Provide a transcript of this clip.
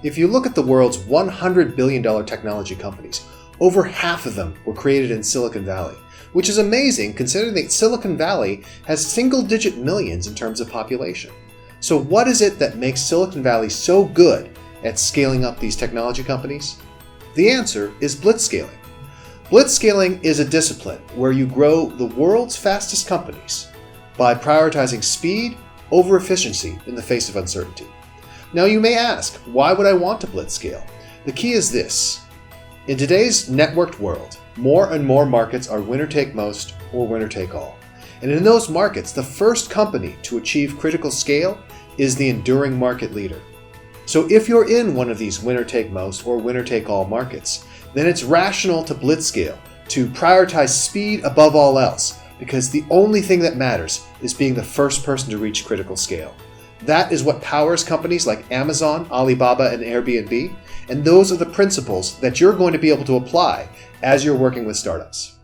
If you look at the world's $100 billion technology companies, over half of them were created in Silicon Valley, which is amazing considering that Silicon Valley has single-digit millions in terms of population. So what is it that makes Silicon Valley so good at scaling up these technology companies? The answer is blitzscaling. Blitzscaling is a discipline where you grow the world's fastest companies by prioritizing speed over efficiency in the face of uncertainty. Now you may ask, why would I want to blitzscale? The key is this. In today's networked world, more and more markets are winner-take-most or winner-take-all. And in those markets, the first company to achieve critical scale is the enduring market leader. So if you're in one of these winner-take-most or winner-take-all markets, then it's rational to blitzscale, to prioritize speed above all else, because the only thing that matters is being the first person to reach critical scale. That is what powers companies like Amazon, Alibaba, and Airbnb, and those are the principles that you're going to be able to apply as you're working with startups.